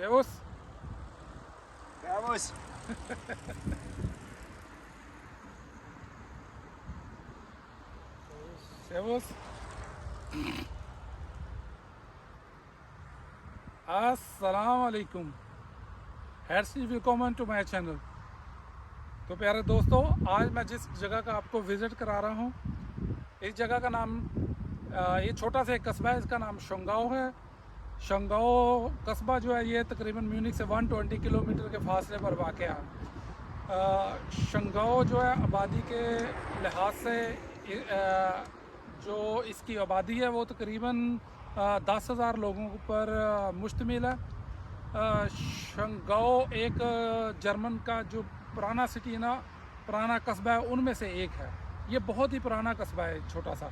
Servus. Servus. Servus. अस्सलाम वालेकुम. हेrzlich willkommen to my channel. तो प्यारे दोस्तों, आज मैं जिस जगह का आपको विज़िट करा रहा हूँ, इस जगह का नाम ये छोटा सा एक कस्बा है, इसका नाम शंगाओ है. शंगाओ कस्बा जो है ये तकरीबन म्यूनिख से 120 किलोमीटर के फासले पर वाक़ है. शंगाओ जो है आबादी के लिहाज से जो इसकी आबादी है वो तकरीबन 10,000 लोगों पर मुश्तमिल है. शंगाओ एक जर्मन का जो पुराना सिटी है ना, पुराना कस्बा है, उनमें से एक है. ये बहुत ही पुराना कस्बा है, छोटा सा.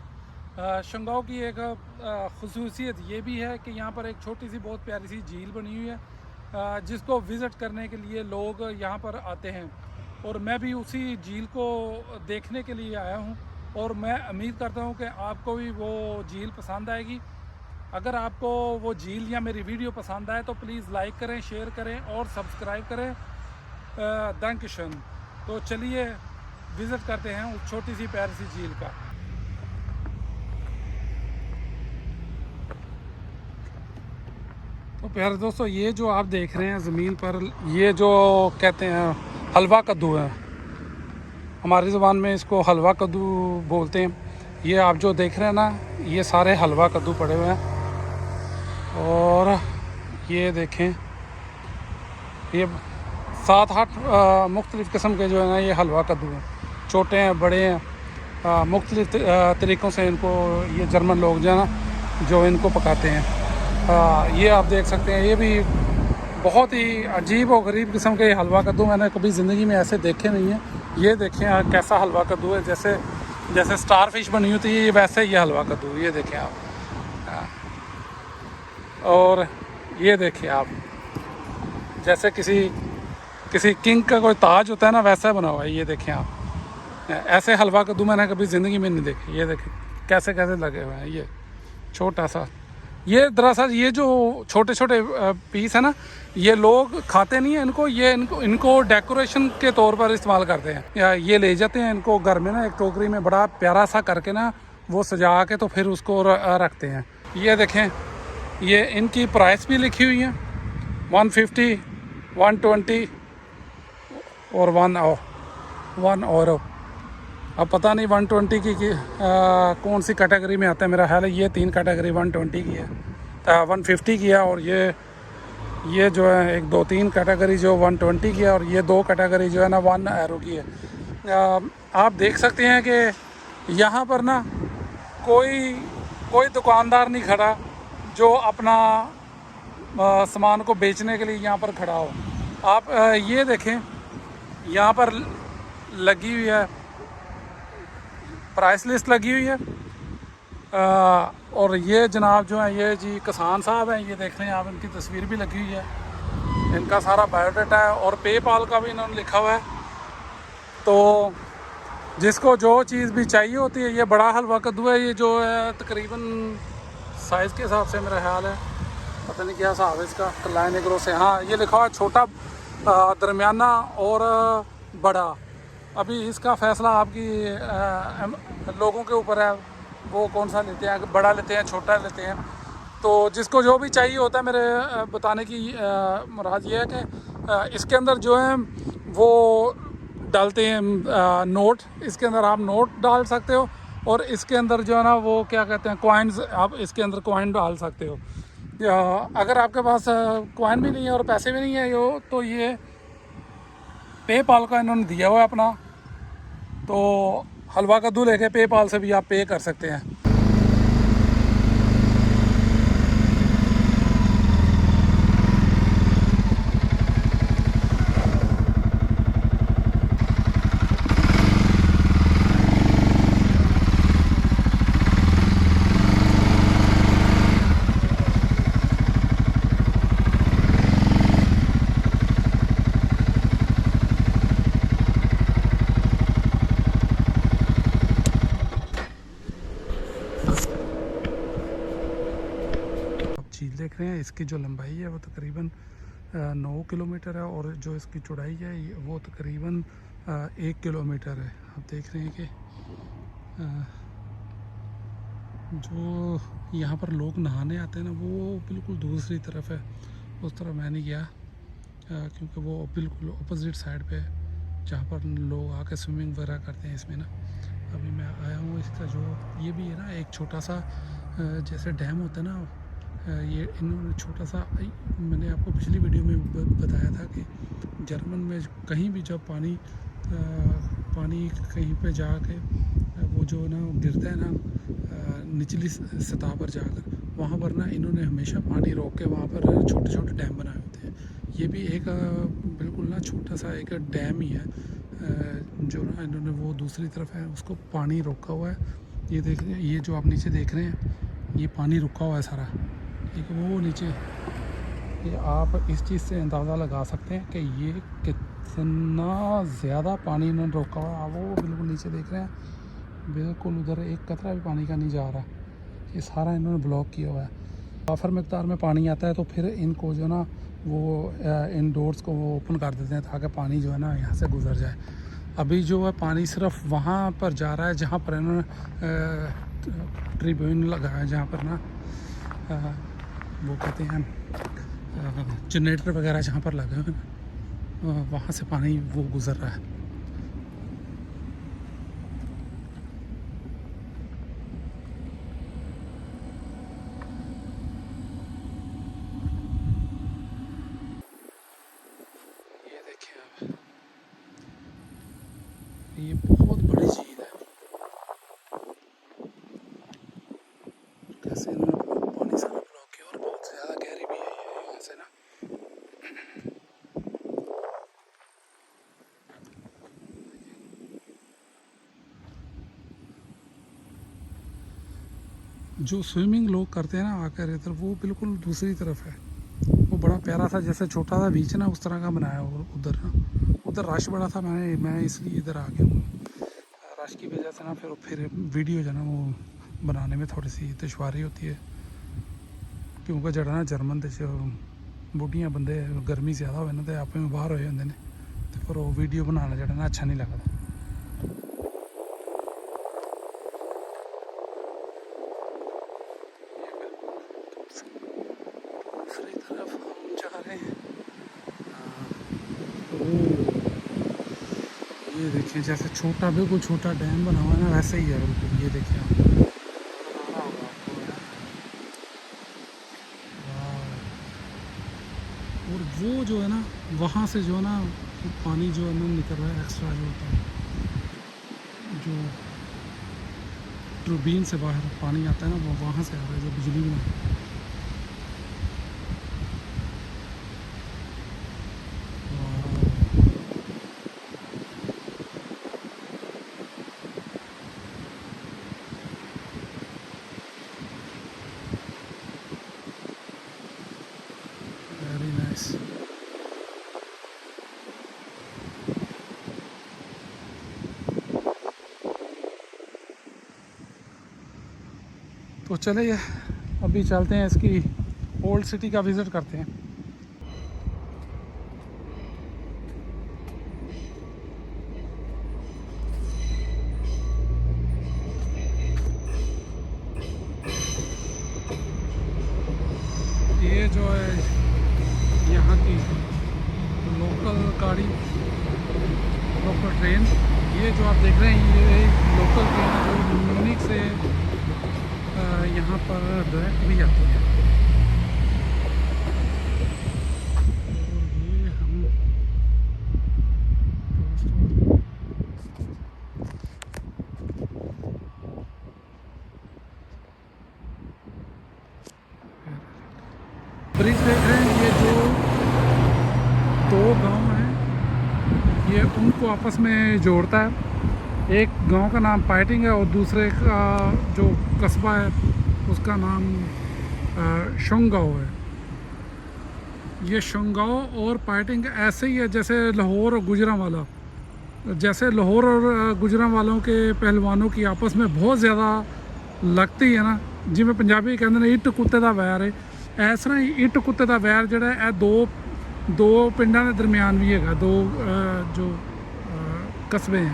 शंगाओ की एक ख़ुसूसियत ये भी है कि यहाँ पर एक छोटी सी बहुत प्यारी सी झील बनी हुई है, जिसको विज़िट करने के लिए लोग यहाँ पर आते हैं. और मैं भी उसी झील को देखने के लिए आया हूँ और मैं उम्मीद करता हूँ कि आपको भी वो झील पसंद आएगी. अगर आपको वो झील या मेरी वीडियो पसंद आए तो प्लीज़ लाइक करें, शेयर करें और सब्सक्राइब करें. dankeschön. तो चलिए विज़िट करते हैं उस छोटी सी प्यारी सी झील का. तो प्यारे दोस्तों, ये जो आप देख रहे हैं ज़मीन पर, ये जो कहते हैं हलवा कद्दू है. हमारी ज़ुबान में इसको हलवा कद्दू बोलते हैं. ये आप जो देख रहे हैं ना, ये सारे हलवा कद्दू पड़े हुए हैं. और ये देखें, ये 7-8 मुख्तलिफ़ किस्म के जो है ना ये हलवा कद्दू हैं. छोटे हैं, बड़े हैं, मुख्तलिफ़ तरीक़ों से इनको ये जर्मन लोग जो है ना जो इनको पकाते हैं. ये आप देख सकते हैं, ये भी बहुत ही अजीब और गरीब किस्म के हलवा कद्दू मैंने कभी ज़िंदगी में ऐसे देखे नहीं हैं. ये देखें कैसा हलवा कद्दू है, जैसे स्टार फिश बनी होती है, ये वैसे ये हलवा कद्दू. ये देखें आप. और ये देखें आप, जैसे किसी किंग का कोई ताज होता है ना, वैसा बना हुआ है. ये देखें आप, ऐसे हलवा कद्दू मैंने कभी ज़िंदगी में नहीं देखे. ये देखें कैसे कैसे लगे हुए हैं. ये छोटा सा, ये दरअसल ये जो छोटे छोटे पीस है ना, ये लोग खाते नहीं हैं इनको. ये इनको डेकोरेशन के तौर पर इस्तेमाल करते हैं. या ये ले जाते हैं इनको घर में ना, एक टोकरी में बड़ा प्यारा सा करके ना वो सजा के तो फिर उसको रखते हैं. ये देखें, ये इनकी प्राइस भी लिखी हुई है, 150, 120 और 1 €. अब पता नहीं 120 की कौन सी कैटेगरी में आता है. मेरा ख्याल है ये 3 कैटेगरी 120 की है, 150 की है, और ये जो है 1, 2, 3 कैटेगरी जो 120 की है, और ये 2 कैटेगरी जो है ना 1 € की है. आप देख सकते हैं कि यहाँ पर ना कोई दुकानदार नहीं खड़ा जो अपना सामान को बेचने के लिए यहाँ पर खड़ा हो. आप ये देखें, यहाँ पर लगी हुई है प्राइस लिस्ट लगी हुई है. और ये जनाब जो है ये जी किसान साहब हैं. ये देख रहे हैं आप, इनकी तस्वीर भी लगी हुई है, इनका सारा बायोडाटा है, और पेपाल का भी इन्होंने लिखा हुआ है. तो जिसको जो चीज़ भी चाहिए होती है, ये बड़ा हलवा कद्दू है, ये जो है तकरीबन साइज़ के हिसाब से मेरा ख्याल है, पता नहीं क्या हिसाब है इसका, लाइन एग्रो से. हाँ, ये लिखा हुआ है छोटा, दरमियाना और बड़ा. अभी इसका फ़ैसला आपकी लोगों के ऊपर है, वो कौन सा लेते हैं, बड़ा लेते हैं, छोटा लेते हैं. तो जिसको जो भी चाहिए होता है, मेरे बताने की मुराद ये है कि इसके अंदर जो है वो डालते हैं नोट. इसके अंदर आप नोट डाल सकते हो, और इसके अंदर जो है ना वो क्या कहते हैं कॉइन्स, आप इसके अंदर कॉइन डाल सकते हो. अगर आपके पास कॉइन भी नहीं है और पैसे भी नहीं है तो ये पेपाल का इन्होंने दिया हुआ है अपना, तो हलवा कद्दू लेके पेपाल से भी आप पे कर सकते हैं. झील देख रहे हैं, इसकी जो लंबाई है वो तकरीबन 9 किलोमीटर है और जो इसकी चौड़ाई है वो तकरीबन 1 किलोमीटर है। आप देख रहे हैं कि जो यहाँ पर लोग नहाने आते हैं ना वो बिल्कुल दूसरी तरफ है, उस तरफ मैं नहीं गया क्योंकि वो बिल्कुल अपोजिट साइड पे है जहाँ पर लोग आके स्विमिंग वगैरह करते हैं इसमें ना। अभी मैं आया हूँ इसका जो ये भी है ना एक छोटा सा जैसे डैम होता है ना, ये इन्होंने छोटा सा, मैंने आपको पिछली वीडियो में बताया था कि जर्मन में कहीं भी जब पानी कहीं पे जाके वो जो ना गिरता है ना निचली सतह पर जाकर, वहाँ पर ना इन्होंने हमेशा पानी रोक के वहाँ पर छोटे छोटे डैम बनाए होते हैं। ये भी एक बिल्कुल ना छोटा सा एक डैम ही है जो ना इन्होंने वो दूसरी तरफ है उसको पानी रोका हुआ है। ये देख रहे हैं, ये जो आप नीचे देख रहे हैं ये पानी रुका हुआ है सारा, ठीक है। वो नीचे ये आप इस चीज़ से अंदाज़ा लगा सकते हैं कि ये कितना ज़्यादा पानी इन्होंने रोका हुआ है। आप वो बिल्कुल नीचे देख रहे हैं, बिल्कुल उधर एक कतरा भी पानी का नहीं जा रहा, ये सारा इन्होंने ब्लॉक किया हुआ है। काफ़र मकदार में पानी आता है तो फिर इनको जो ना वो इन डोर्स को वो ओपन कर देते हैं ताकि पानी जो है ना यहाँ से गुज़र जाए। अभी जो है पानी सिर्फ वहाँ पर जा रहा है जहाँ पर इन्होंने ट्रिब्यून लगाया है, जहाँ पर ना वो कहते हैं जनरेटर वगैरह जहाँ पर लगे हुए हैं वहाँ से पानी वो गुज़र रहा है। ये देखिए आप, ये बहुत बड़ी झील है। कैसे इन्होंने पानी सारा ब्लॉक किया और बहुत ज़्यादा गहरी भी है ये यहाँ से ना। जो स्विमिंग लोग करते हैं ना आकर इधर, वो बिल्कुल दूसरी तरफ है। वो बड़ा प्यारा सा जैसे छोटा सा बीच ना उस तरह का बनाया और उधर ना उधर रश बड़ा था, मैं इसलिए इधर आ गया हूँ। रश की वजह से ना फिर वीडियो जो है ना वो बनाने में थोड़ी सी दुश्वारी होती है क्योंकि जड़ा ना जर्मन दे बुढ़ियां बंदे गर्मी ज़्यादा होए ना तो आपे में बाहर होए होंदे ने तो फिर वो वीडियो बनाना जड़ा ना अच्छा नहीं लगता। दूसरी तरफ हम जा रहे हैं। ये देखिए जैसे छोटा बिल्कुल छोटा डैम बना हुआ है ना वैसे ही है बिल्कुल। ये देखिए आप, नज़र आ रहा होगा आपको है। वाह। और वो जो है ना वहाँ से जो है ना पानी जो है ना निकल रहा है एक्स्ट्रा जो होता है, जो ट्यूबीन से बाहर पानी आता है ना वो वहाँ से आ रहा है जो बिजली में। Very nice. तो चलिए अभी चलते हैं इसकी ओल्ड सिटी का विज़िट करते हैं। ये जो है यहाँ की लोकल गाड़ी, लोकल ट्रेन, ये जो आप देख रहे हैं ये लोकल ट्रेन है जो म्यूनिख से यहाँ पर डायरेक्ट भी आती है। और ये हम ब्रिज देख रहे हैं, ये जो दो गांव हैं ये उनको आपस में जोड़ता है। एक गांव का नाम पाइटिंग है और दूसरे का जो कस्बा है उसका नाम शोंगाओ है। ये शोंगाओ और पाइटिंग ऐसे ही है जैसे लाहौर और गुजरांवाला, जैसे लाहौर और गुजरांवालों के पहलवानों की आपस में बहुत ज़्यादा लगती है ना, जिमें पंजाबी कहते हैं इट कुत्ते का वैर है, इस तरह ही इट कुत्ते का वैर जोड़ा है दो ਦੋ ਪਿੰਡਾਂ ਦੇ ਦਰਮਿਆਨ ਵੀ ਹੈਗਾ, ਦੋ ਜੋ ਕਸਬੇ ਹੈ,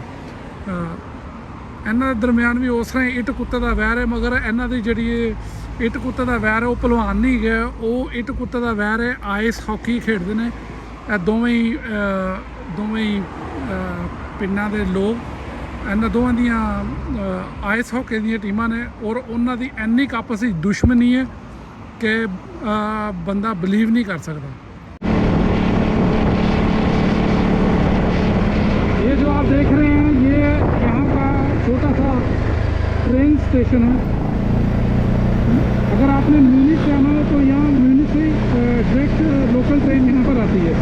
ਇਹਨਾਂ ਦੇ ਦਰਮਿਆਨ ਵੀ ਉਸ ਤਰ੍ਹਾਂ ਇੱਟ ਕੁੱਤੇ ਦਾ ਵੈਰ ਹੈ। ਮਗਰ ਇਹਨਾਂ ਦੀ ਜਿਹੜੀ ਇਹ ਇੱਟ ਕੁੱਤੇ ਦਾ ਵੈਰ ਹੈ ਉਹ ਭਲਵਾਨ ਨਹੀਂ ਗਿਆ, ਉਹ ਇੱਟ ਕੁੱਤੇ ਦਾ ਵੈਰ ਹੈ। ਆਈਸ ਹਾਕੀ ਖੇਡਦੇ ਨੇ ਇਹ ਦੋਵੇਂ ਹੀ ਪਿੰਡਾਂ ਦੇ ਲੋਕ। ਇਹਨਾਂ ਦੋਵਾਂ ਦੀਆਂ ਆਈਸ ਹਾਕੀ ਦੀਆਂ ਟੀਮਾਂ ਨੇ ਔਰ ਉਹਨਾਂ ਦੀ ਇੰਨੀ ਕੁ ਆਪਸ ਵਿੱਚ ਦੁਸ਼ਮਣੀ ਹੈ कि बंदा बिलीव नहीं कर सकता। ये जो आप देख रहे हैं ये यहाँ का छोटा सा ट्रेन स्टेशन है। अगर आपने म्यूनिख जाना है तो यहाँ म्यूनिख से डायरेक्ट लोकल ट्रेन यहाँ पर आती है।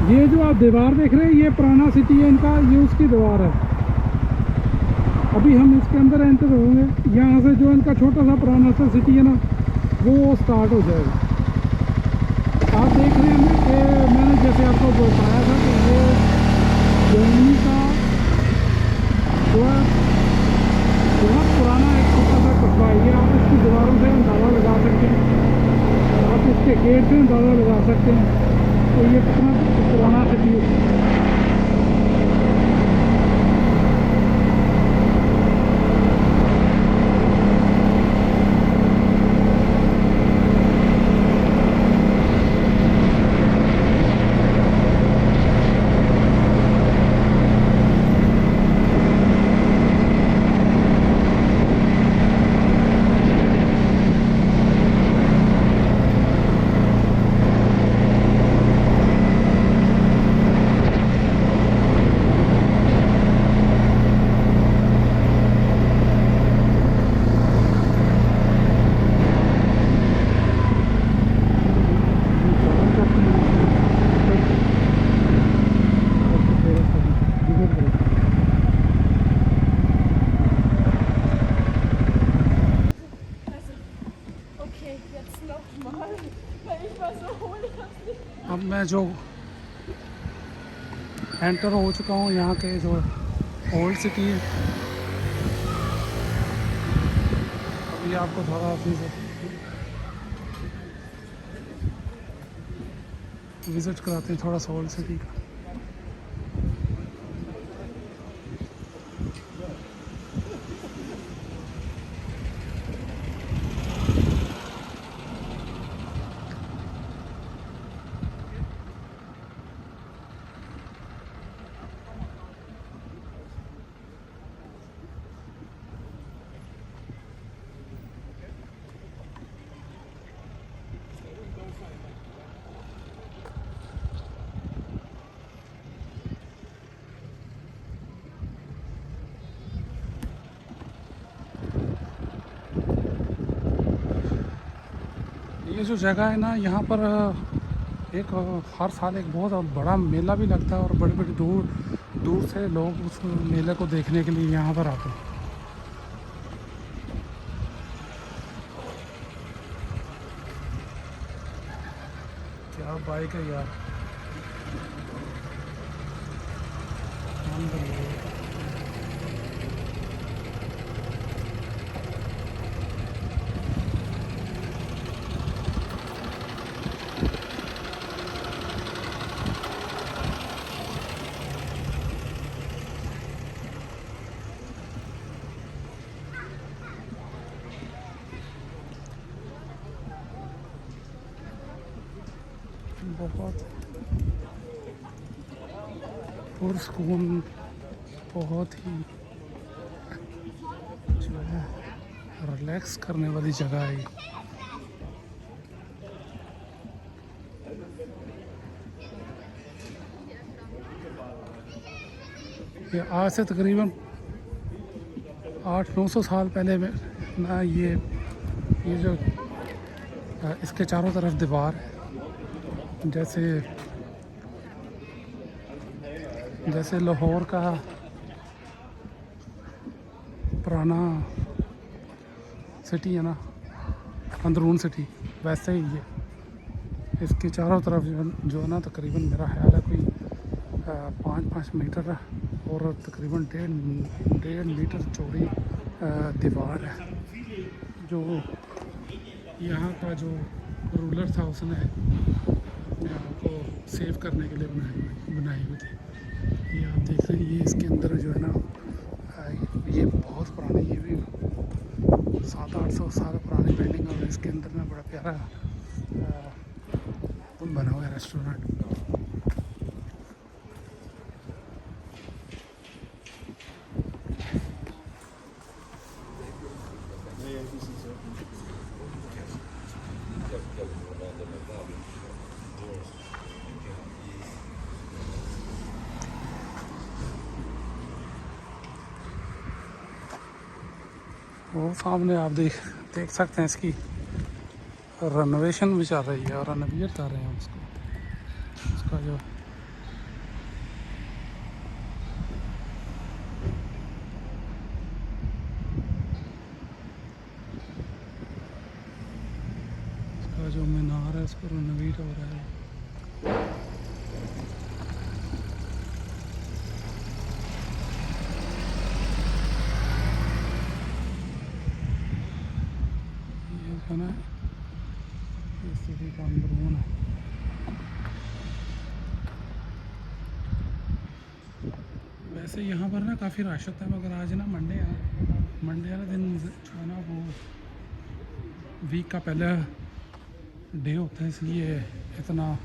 ये जो आप दीवार देख रहे हैं ये पुराना सिटी है इनका, ये उसकी दीवार है। अभी हम इसके अंदर एंटर होंगे, यहाँ से जो इनका छोटा सा पुराना सा सिटी है ना वो स्टार्ट हो जाएगा। आप देख रहे हैं कि मैंने जैसे आपको बताया था कि ये जर्मनी का बहुत पुराना एक छोटा सा कस्बा है। ये आप इसकी दीवारों से अंदाज़ा लगा सकते हैं, आप इसके गेट से अंदाज़ा लगा सकते हैं तो ये कितना पुराना सिटी है। अब मैं जो एंटर हो चुका हूँ यहाँ के जो ओल्ड सिटी है। अभी आपको थोड़ा विज़िट कराते हैं थोड़ा सा ओल्ड सिटी का। ये जो जगह है ना यहाँ पर एक हर साल एक बहुत बड़ा मेला भी लगता है और बड़ी बड़ी दूर से लोग उस मेले को देखने के लिए यहाँ पर आते हैं। क्या बाइक है यार, बहुत पुरस्कून, बहुत ही रिलैक्स करने वाली जगह है ये आज से तकरीबन 800-900 साल पहले में ना ये जो इसके चारों तरफ दीवार है, जैसे लाहौर का पुराना सिटी है ना, अंदरून सिटी, वैसे ही ये इसके चारों तरफ जो है ना तकरीबन मेरा ख्याल है कोई 5-5 मीटर और तकरीबन 1.5 मीटर चौड़ी दीवार है, जो यहाँ का जो रूलर था उसने यहाँ को सेव करने के लिए बनाई हुई थी। ये आप देख रहे हैं, ये इसके अंदर जो है ना ये बहुत पुरानी, ये भी 700-800 साल पुरानी बिल्डिंग है और इसके अंदर ना बड़ा प्यारा बना हुआ है रेस्टोरेंट। वो सामने आप देख सकते हैं, इसकी रेनोवेशन भी चल रही है और रेनोवेट कर रहे हैं उसका जो मीनार है उसको रेनोवेट हो रहा है। है ना, ये सिटी का अंदरून है। वैसे यहाँ पर ना काफ़ी रश होता है, मगर आज ना मंडे वाला दिन जो है ना वो वीक का पहला डे होता है, इसलिए इतना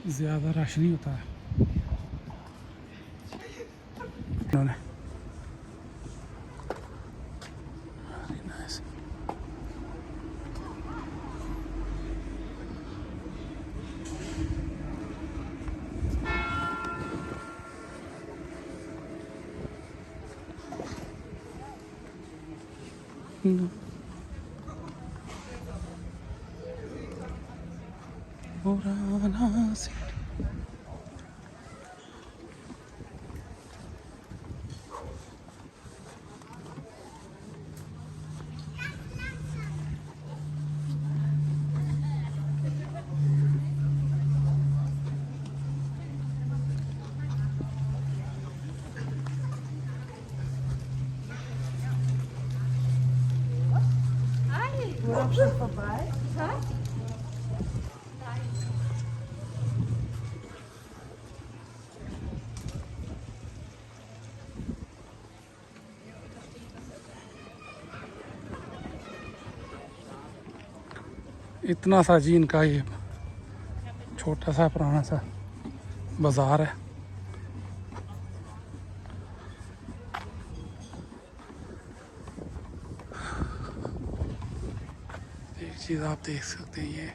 ज़्यादा रश नहीं होता है। उन्होंने पुराना सिटी। Urlaub schon vorbei? इतना सा जी इनका ये छोटा सा पुराना सा बाज़ार है। एक चीज़ आप देख सकते हैं, ये